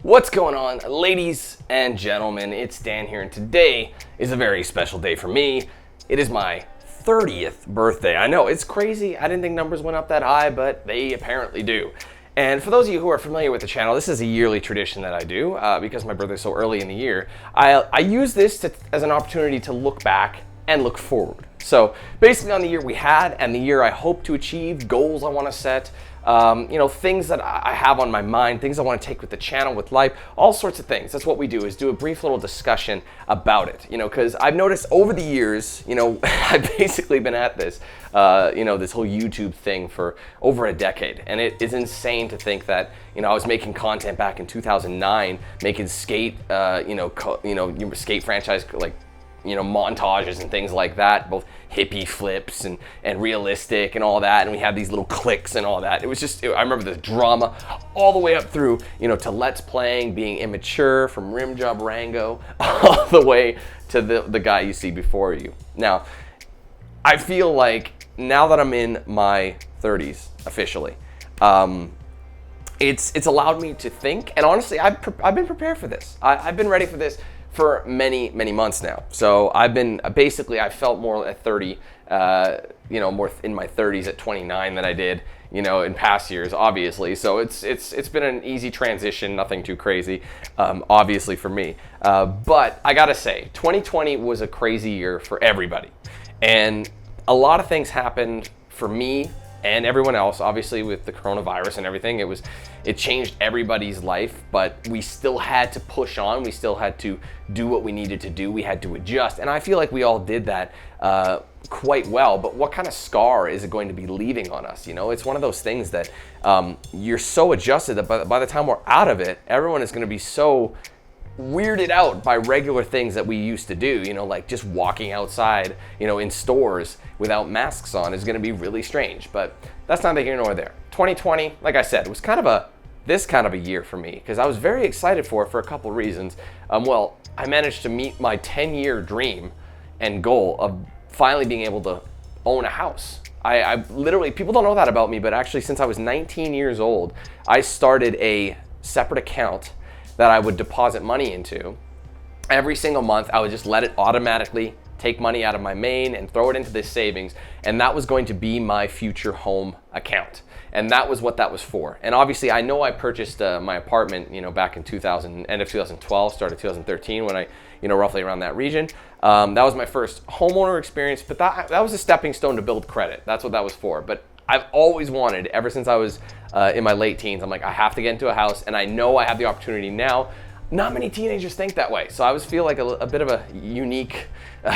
What's going on, ladies and gentlemen? It's Dan here, and today is a very special day for me. It is my 30th birthday. I know, it's crazy. I didn't think numbers went up that high, but they apparently do. And for those of you who are familiar with the channel, this is a yearly tradition that I do because my birthday is so early in the year. I use this as an opportunity to look back and look forward. So basically on the year we had and the year I hope to achieve, goals I want to set, things that I have on my mind, things I want to take with the channel, with life, all sorts of things. That's what we do, is do a brief little discussion about it, because I've noticed over the years, I've basically been at this, this whole YouTube thing for over a decade. And it is insane to think that, I was making content back in 2009, making skate, skate franchise, montages and things like that, both hippie flips and realistic and all that, and we had these little cliques and all that. It was just, I remember the drama all the way up through, to Let's Playing, being immature, from Rimjob Rango, all the way to the guy you see before you. Now, I feel like now that I'm in my 30s officially, it's allowed me to think, and honestly, I've been prepared for this. I've been ready for this for many months now. So I felt more at 30, more in my 30s at 29 than I did, in past years, obviously. So it's been an easy transition, nothing too crazy, obviously for me. But I gotta say, 2020 was a crazy year for everybody. And a lot of things happened for me and everyone else, obviously with the coronavirus and everything. It changed everybody's life, but we still had to push on. We still had to do what we needed to do. We had to adjust. And I feel like we all did that quite well, but what kind of scar is it going to be leaving on us? It's one of those things that you're so adjusted that by the time we're out of it, everyone is gonna be so weirded out by regular things that we used to do, like just walking outside, in stores without masks on is going to be really strange. But that's neither here nor there. 2020, like I said, was this kind of a year for me, because I was very excited for a couple reasons. I managed to meet my 10-year dream and goal of finally being able to own a house. I literally, people don't know that about me, but actually since I was 19 years old, I started a separate account that I would deposit money into. Every single month, I would just let it automatically take money out of my main and throw it into this savings, and that was going to be my future home account. And that was what that was for. And obviously, I know I purchased my apartment, back in end of 2012, start of 2013, when I, roughly around that region. That was my first homeowner experience, but that was a stepping stone to build credit. That's what that was for. But I've always wanted, ever since I was in my late teens, I'm like, I have to get into a house, and I know I have the opportunity now. Not many teenagers think that way, so I always feel like a bit of a unique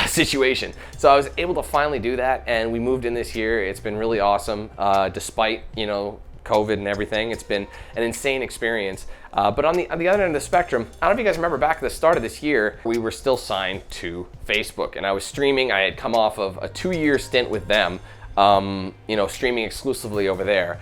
situation. So I was able to finally do that, and we moved in this year. It's been really awesome, despite COVID and everything. It's been an insane experience. But on the other end of the spectrum, I don't know if you guys remember back at the start of this year, we were still signed to Facebook, and I was streaming. I had come off of a 2-year stint with them, streaming exclusively over there.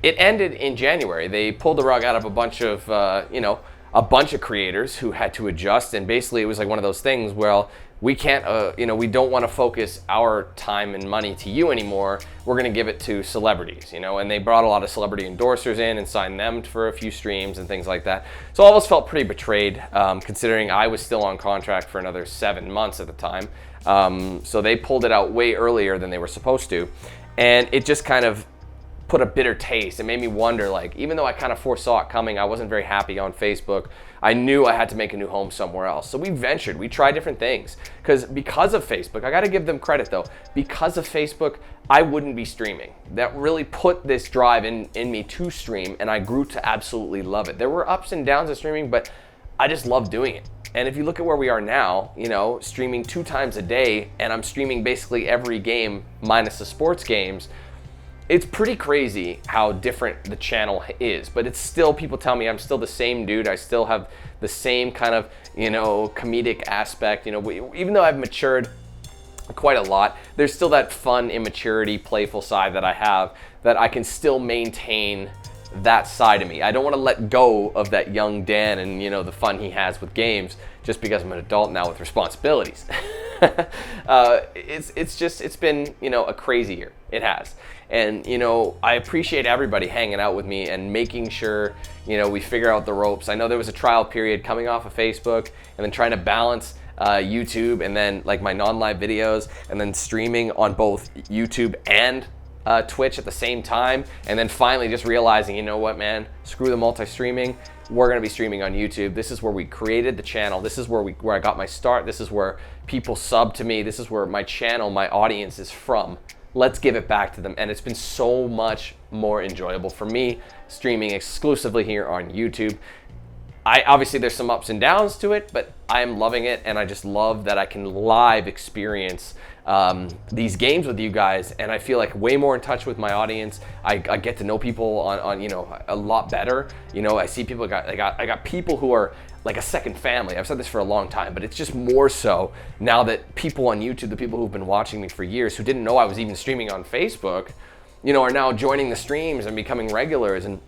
It ended in January. They pulled the rug out of a bunch of creators who had to adjust, and basically it was like one of those things where we can't, we don't want to focus our time and money to you anymore. We're going to give it to celebrities, and they brought a lot of celebrity endorsers in and signed them for a few streams and things like that. So all of us felt pretty betrayed, considering I was still on contract for another 7 months at the time. So they pulled it out way earlier than they were supposed to, and it just kind of put a bitter taste. It made me wonder, even though I kind of foresaw it coming, I wasn't very happy on Facebook. I knew I had to make a new home somewhere else. So we tried different things. Because of Facebook, I gotta give them credit though, because of Facebook, I wouldn't be streaming. That really put this drive in me to stream, and I grew to absolutely love it. There were ups and downs of streaming, but I just love doing it. And if you look at where we are now, streaming 2 times a day, and I'm streaming basically every game minus the sports games, it's pretty crazy how different the channel is. But it's still, people tell me I'm still the same dude. I still have the same kind of, comedic aspect. Even though I've matured quite a lot, there's still that fun, immaturity, playful side that I have, that I can still maintain that side of me. I don't want to let go of that young Dan and the fun he has with games just because I'm an adult now with responsibilities. It's been a crazy year. It has. And, you know, I appreciate everybody hanging out with me and making sure, you know, we figure out the ropes. I know there was a trial period coming off of Facebook and then trying to balance YouTube and then like my non-live videos and then streaming on both YouTube and Twitch at the same time, and then finally just realizing, you know what, man, screw the multi-streaming. We're gonna be streaming on YouTube. This is where we created the channel. This is where I got my start. This is where people sub to me. This is where my channel, my audience is from. Let's give it back to them. And it's been so much more enjoyable for me streaming exclusively here on YouTube. Obviously there's some ups and downs to it, but I'm loving it, and I just love that I can live experience these games with you guys, and I feel like way more in touch with my audience. I get to know people on you know, a lot better. You know, I see people, I got people who are like a second family. I've said this for a long time, but it's just more so now that people on YouTube, the people who've been watching me for years, who didn't know I was even streaming on Facebook, you know, are now joining the streams and becoming regulars. And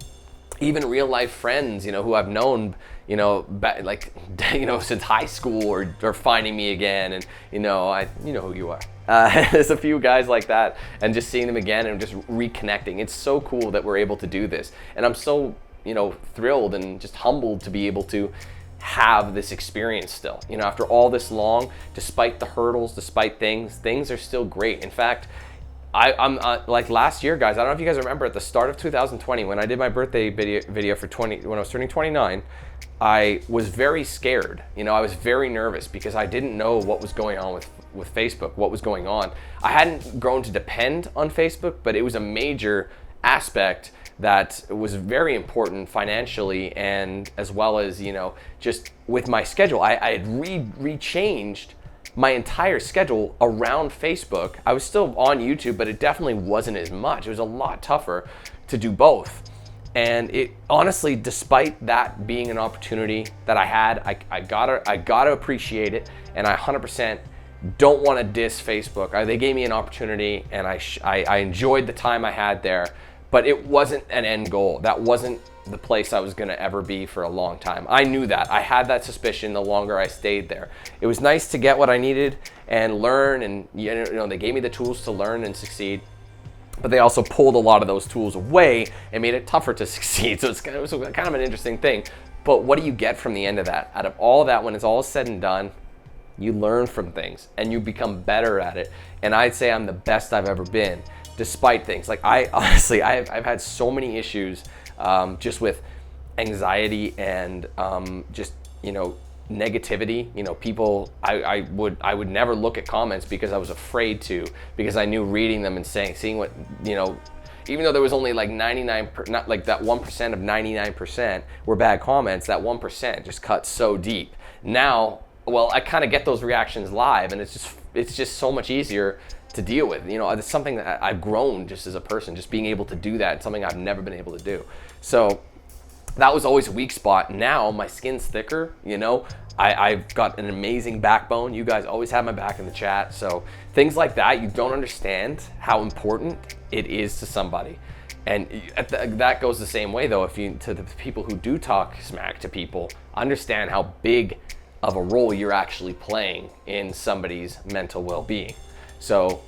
even real life friends, you know, who I've known, you know, like, you know, since high school are finding me again. And, you know who you are. There's a few guys like that, and just seeing them again and just reconnecting. It's so cool that we're able to do this. And I'm so, you know, thrilled and just humbled to be able to have this experience still. You know, after all this long, despite the hurdles, despite things are still great. In fact, I'm like last year, guys, I don't know if you guys remember at the start of 2020 when I did my birthday video for when I was turning 29, I was very scared. You know, I was very nervous because I didn't know what was going on with Facebook, what was going on. I hadn't grown to depend on Facebook, but it was a major aspect that was very important financially, and as well as, you know, just with my schedule. I had rechanged my entire schedule around Facebook. I was still on YouTube, but it definitely wasn't as much. It was a lot tougher to do both. And it honestly, despite that being an opportunity that I had, I gotta appreciate it, and I 100% don't want to diss Facebook. They gave me an opportunity, and I enjoyed the time I had there, but it wasn't an end goal. That wasn't the place I was gonna ever be for a long time. I knew that. I had that suspicion the longer I stayed there. It was nice to get what I needed and learn, and you know, they gave me the tools to learn and succeed, but they also pulled a lot of those tools away and made it tougher to succeed. So it was kind of an interesting thing. But what do you get from the end of that? Out of all of that, when it's all said and done, you learn from things and you become better at it. And I'd say I'm the best I've ever been, despite things. Like I've had so many issues just with anxiety and just, you know, negativity. You know, people, I would never look at comments because I was afraid to, because I knew reading them and seeing what, you know, even though there was only like 99, not like that 1% of 99% were bad comments, that 1% just cut so deep. Now, well, I kind of get those reactions live, and it's just so much easier to deal with. You know, it's something that I've grown just as a person, just being able to do that. It's something I've never been able to do. So that was always a weak spot. Now my skin's thicker, you know, I've got an amazing backbone. You guys always have my back in the chat. So things like that, you don't understand how important it is to somebody. And that goes the same way though, to the people who do talk smack to people, understand how big of a role you're actually playing in somebody's mental well-being. So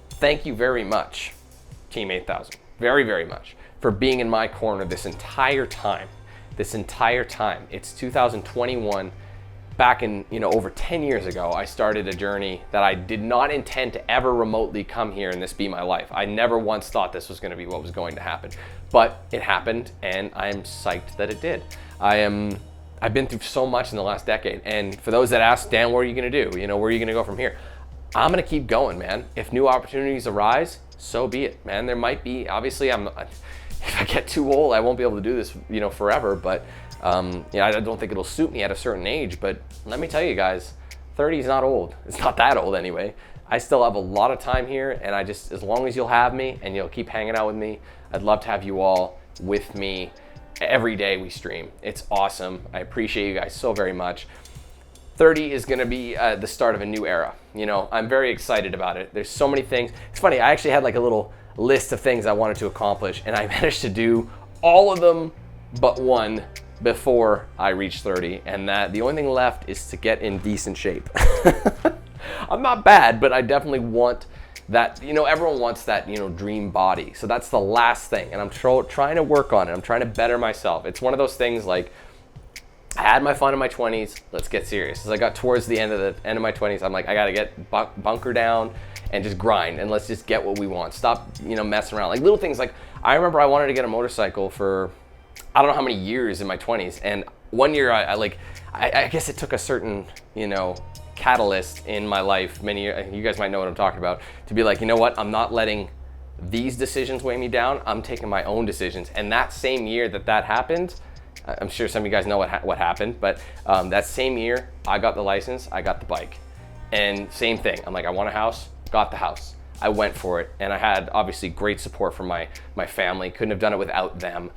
thank you very much, Team 8000, very, very much, for being in my corner this entire time. It's 2021. Back in, you know, over 10 years ago, I started a journey that I did not intend to ever remotely come here and this be my life. I never once thought this was going to be what was going to happen, but it happened, and I'm psyched that it did. I've been through so much in the last decade, and for those that ask, Dan, what are you going to do? You know, where are you going to go from here? I'm going to keep going, man. If new opportunities arise, so be it, man. There might be, obviously, if I get too old, I won't be able to do this, you know, forever, but yeah, I don't think it'll suit me at a certain age. But let me tell you guys, 30 is not old. It's not that old anyway. I still have a lot of time here, and as long as you'll have me and you'll keep hanging out with me, I'd love to have you all with me every day we stream. It's awesome. I appreciate you guys so very much. 30 is gonna be the start of a new era. You know, I'm very excited about it. There's so many things. It's funny, I actually had like a little list of things I wanted to accomplish, and I managed to do all of them but one before I reached 30, and that the only thing left is to get in decent shape. I'm not bad, but I definitely want that, you know, everyone wants that, you know, dream body. So that's the last thing. And I'm trying to work on it. I'm trying to better myself. It's one of those things like, I had my fun in my 20s. Let's get serious. As I got towards the end of my 20s, I'm like, I got to get bunker down and just grind, and let's just get what we want. Stop, you know, messing around. Like little things. Like I remember I wanted to get a motorcycle for, I don't know how many years in my 20s. And one year I guess it took a certain, you know, catalyst in my life. You guys might know what I'm talking about, to be like, you know what? I'm not letting these decisions weigh me down. I'm taking my own decisions. And that same year that happened, I'm sure some of you guys know what happened, but that same year I got the license, I got the bike. And same thing. I'm like, I want a house, got the house. I went for it, and I had obviously great support from my family. Couldn't have done it without them.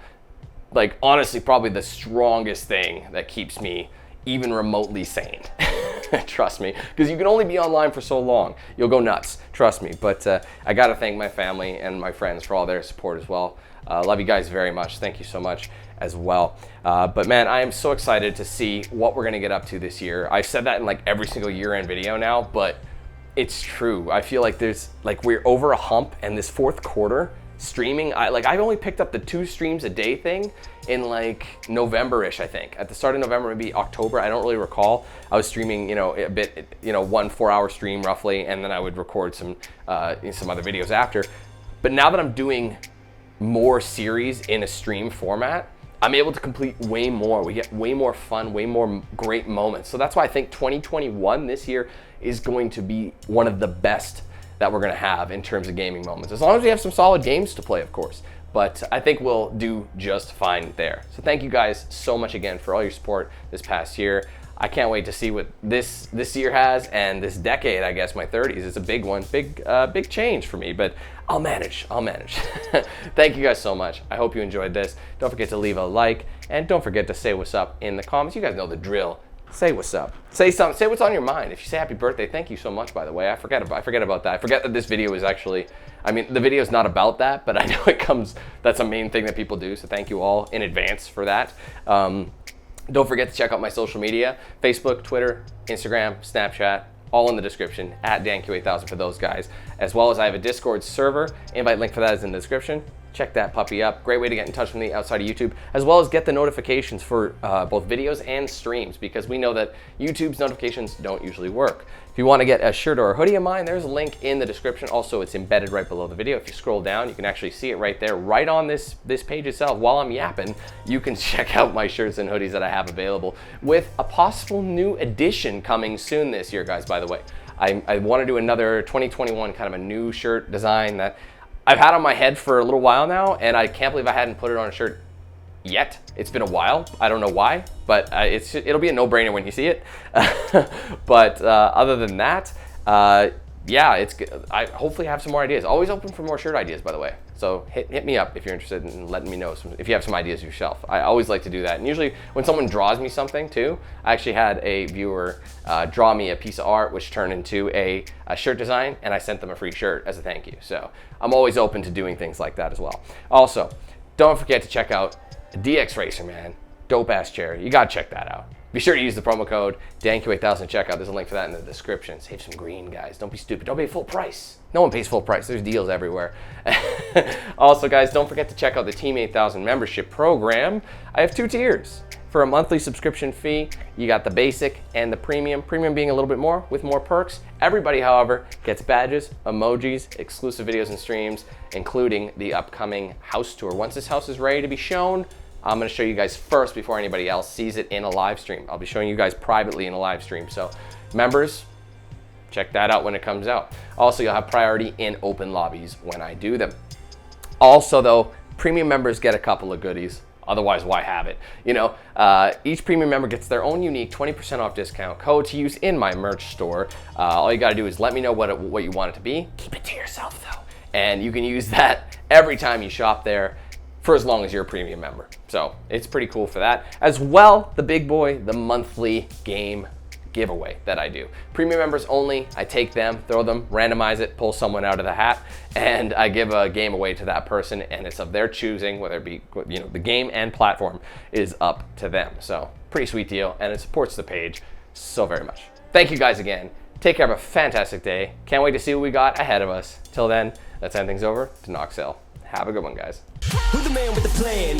Like honestly, probably the strongest thing that keeps me even remotely sane. Trust me, because you can only be online for so long. You'll go nuts, trust me. But I gotta thank my family and my friends for all their support as well. Love you guys very much. Thank you so much as well. But man, I am so excited to see what we're gonna get up to this year. I've said that in like every single year-end video now, but it's true. I feel like we're over a hump, and this fourth quarter streaming, I've only picked up the 2 streams a day thing in like November-ish, I think. At the start of November, maybe October, I don't really recall. I was streaming, you know, a bit, you know, 1 4-hour stream roughly, and then I would record some other videos after. But now that I'm doing more series in a stream format, I'm able to complete way more. We get way more fun, way more great moments. So that's why I think 2021 this year is going to be one of the best that we're gonna have in terms of gaming moments. As long as we have some solid games to play, of course. But I think we'll do just fine there. So thank you guys so much again for all your support this past year. I can't wait to see what this year has, and this decade, I guess, my 30s. It's a big one, big change for me, but I'll manage. Thank you guys so much. I hope you enjoyed this. Don't forget to leave a like, and don't forget to say what's up in the comments. You guys know the drill. Say what's up. Say something. Say what's on your mind. If you say happy birthday, thank you so much, by the way. I forget about that. I forget that this video is actually, I mean, the video is not about that, but I know that's a main thing that people do. So thank you all in advance for that. Don't forget to check out my social media, Facebook, Twitter, Instagram, Snapchat, all in the description, at DanQ8000 for those guys. As well as I have a Discord server. Invite link for that is in the description. Check that puppy up. Great way to get in touch with me outside of YouTube, as well as get the notifications for both videos and streams, because we know that YouTube's notifications don't usually work. If you want to get a shirt or a hoodie of mine, there's a link in the description. Also, it's embedded right below the video. If you scroll down, you can actually see it right there, right on this page itself. While I'm yapping, you can check out my shirts and hoodies that I have available, with a possible new edition coming soon this year, guys, by the way. I want to do another 2021 kind of a new shirt design that I've had on my head for a little while now, and I can't believe I hadn't put it on a shirt yet. It's been a while. I don't know why, but it'll be a no-brainer when you see it. But other than that, yeah, I hopefully have some more ideas. Always open for more shirt ideas, by the way. So hit me up if you're interested in letting me know if you have some ideas yourself. I always like to do that. And usually when someone draws me something too, I actually had a viewer draw me a piece of art which turned into a shirt design, and I sent them a free shirt as a thank you. So I'm always open to doing things like that as well. Also, don't forget to check out DXRacer, man. Dope ass chair. You gotta check that out. Be sure to use the promo code DanQ8000 checkout. There's a link for that in the description. Save some green, guys. Don't be stupid. Don't pay full price. No one pays full price. There's deals everywhere. Also, guys, don't forget to check out the Team 8000 membership program. I have 2 tiers. For a monthly subscription fee, you got the basic and the premium. Premium being a little bit more with more perks. Everybody, however, gets badges, emojis, exclusive videos and streams, including the upcoming house tour. Once this house is ready to be shown, I'm gonna show you guys first before anybody else sees it in a live stream. I'll be showing you guys privately in a live stream. So members, check that out when it comes out. Also, you'll have priority in open lobbies when I do them. Also though, premium members get a couple of goodies. Otherwise, why have it? You know, each premium member gets their own unique 20% off discount code to use in my merch store. All you gotta do is let me know what you want it to be. Keep it to yourself though. And you can use that every time you shop there, for as long as you're a premium member. So it's pretty cool for that. As well, the big boy, the monthly game giveaway that I do. Premium members only. I take them, throw them, randomize it, pull someone out of the hat, and I give a game away to that person, and it's of their choosing, whether it be, you know, the game and platform is up to them. So pretty sweet deal, and it supports the page so very much. Thank you guys again. Take care, have a fantastic day. Can't wait to see what we got ahead of us. Till then, let's hand things over to Noxel. Have a good one, guys. Who's the man with the plan?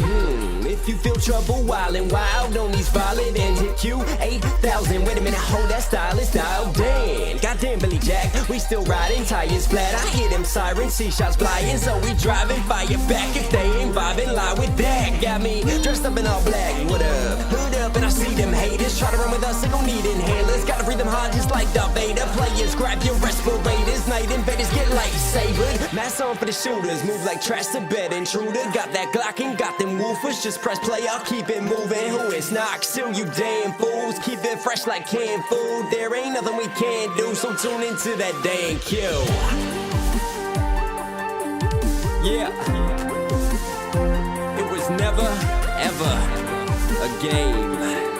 If you feel trouble wildin' wild on these violent ends, hit you 8,000. Wait a minute, hold that stylist style. Damn, goddamn Billy Jack, we still riding tires flat. I hear them sirens, see shots flying, so we driving fire back. If they ain't vibing, lie with that. Got me dressed up in all black. What up? Hood up, and I see them haters try to run with us. They gon' need inhalers. Gotta breathe them hard just like Darth Vader. Players, grab your respirators. Night invaders get lightsabered. Mask on for the shooters, move like trash to bed intruder. Got that Glock and got them woofers. Just press play, I'll keep it moving. Who is Knox? Still you damn fools. Keep it fresh like canned food. There ain't nothing we can't do, so tune into that damn cue. Yeah. It was never, ever a game.